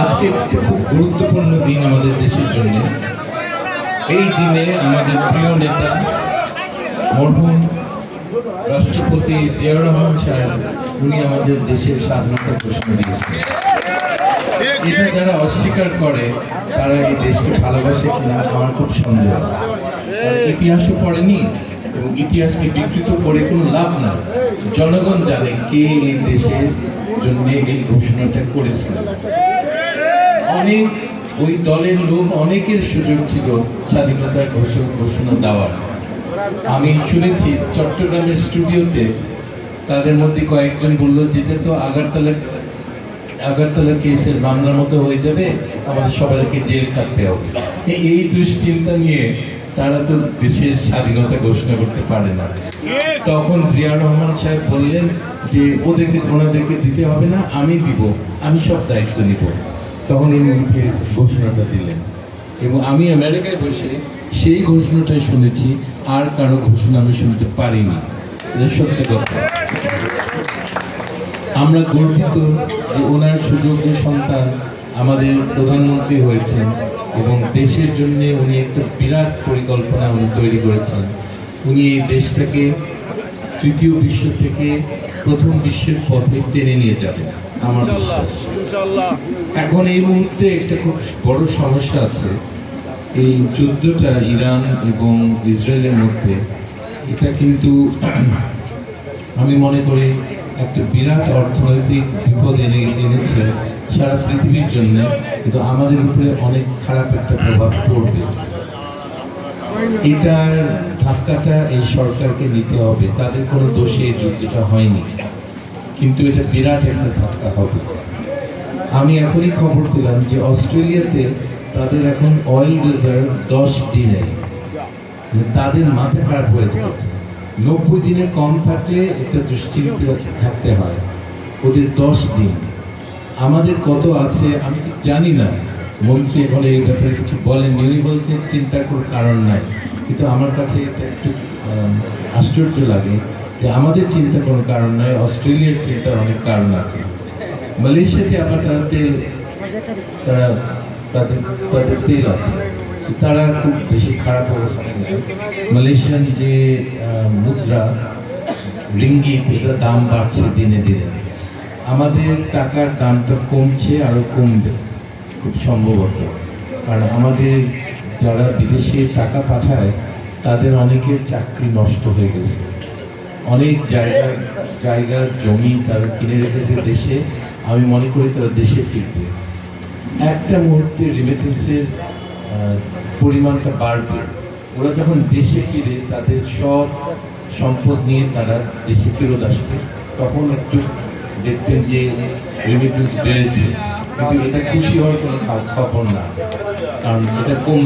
আজকে খুব গুরুত্বপূর্ণ দিন আমাদের দেশের জন্য। এই দিনে আমাদের প্রিয় নেতা মরহুম রাষ্ট্রপতি জিয়াউর রহমান সাহেব উনি আমাদের দেশের স্বাধীনতা ঘোষণা দিয়েছেন। এটা যারা অস্বীকার করে তারা এই দেশকে ভালোবাসে কিনা আমার খুব সন্দেহ। ইতিহাসও পড়েনি এবং ইতিহাসকে বিকৃত করে কোনো লাভ না। জনগণ জানে কে এই দেশের জন্য এই ঘোষণাটা করেছিল। অনেক ওই দলের লোক অনেকের সুযোগ ছিল স্বাধীনতার ঘোষণা দেওয়ার। আমি শুনেছি চট্টগ্রামের স্টুডিওতে তাদের মধ্যে কয়েকজন বলল যেটা তো আগারতলা কেসের মামলার মতো হয়ে যাবে, আমাদের সবাইকে জেল খাটতে হবে। এই দুশ্চিন্তা নিয়ে তারা তো দেশের স্বাধীনতা ঘোষণা করতে পারে না। তখন জিয়াউর রহমান সাহেব বললেন যে ওনাদেরকে দিতে হবে না, আমি দিব, আমি সব দায়িত্ব নিব। তখন উনি উঠে ঘোষণাটা দিলেন এবং আমি আমেরিকায় বসে সেই ঘোষণাটাই শুনেছি, আর কারো ঘোষণা আমি শুনতে পারিনি। এটা সত্যি কথা। আমরা গর্বিত যে ওনার সুযোগ্য সন্তান আমাদের প্রধানমন্ত্রী হয়েছেন এবং দেশের জন্য উনি একটা বিরাট পরিকল্পনা উনি তৈরি করেছেন। উনি এই দেশটাকে তৃতীয় বিশ্ব থেকে প্রথম বিশ্বের পথে টেনে নিয়ে যাবেন আমার বিশ্বাস। এখন এই মুহূর্তে একটা খুব বড় সমস্যা আছে। এই যুদ্ধটা ইরান এবং ইসরায়েলের মধ্যে, এটা কিন্তু আমি মনে করি একটা বিরাট অর্থনৈতিক বিপদ এনেছে সারা পৃথিবীর জন্য, কিন্তু আমাদের উপরে অনেক খারাপ একটা প্রভাব পড়বে। এটার ধাক্কাটা এই সরকারকে নিতে হবে। তাদের কোনো দোষে এই যুদ্ধটা হয়নি, কিন্তু এটা বিরাট একটা ধাক্কা হবে। আমি এখনই খবর পেলাম যে অস্ট্রেলিয়াতে তাদের এখন অয়েল রিজার্ভ 10 দিনে, তাদের মাথা খারাপ হয়ে যাচ্ছে। 90 দিনের কম থাকলে একটা দুশ্চিন্তা থাকতে হয়, ওদের 10 দিন। আমাদের কত আছে আমি ঠিক জানি না, মন্ত্রী এখন এই ব্যাপারে কিছু বলেননি। উনি বলছেন চিন্তার কোনো কারণ নাই, কিন্তু আমার কাছে এটা একটু আশ্চর্য লাগে যে আমাদের চিন্তার কোনো কারণ নাই, অস্ট্রেলিয়ার চিন্তার অনেক কারণ আছে। মালয়েশিয়াতে আবার তাদের তেল আছে, তারা খুব বেশি খারাপ অবস্থায় নেই। মালয়েশিয়ান যে মুদ্রা রিঙ্গিট, এটার দাম বাড়ছে দিনে দিনে। আমাদের টাকার দামটা কমছে, আরও কমবে খুব সম্ভবত, কারণ আমাদের যারা বিদেশে টাকা পাঠায় তাদের অনেকের চাকরি নষ্ট হয়ে গেছে। অনেক জায়গার জমি তারা কিনে রেখেছে দেশে। আমি মনে করি তারা দেশে ফিরবে। একটা মুহূর্তে রিমিটেন্সের পরিমাণটা বাড়বে। ওরা যখন দেশে ফিরে তাদের সব সম্পদ নিয়ে তারা দেশে ফেরত আসবে, তখন একটু দেখবেন যে রিমিটেন্স বেড়েছে। কিন্তু এটা খুশি হওয়ার কোনো খবর না, কারণ এটা কম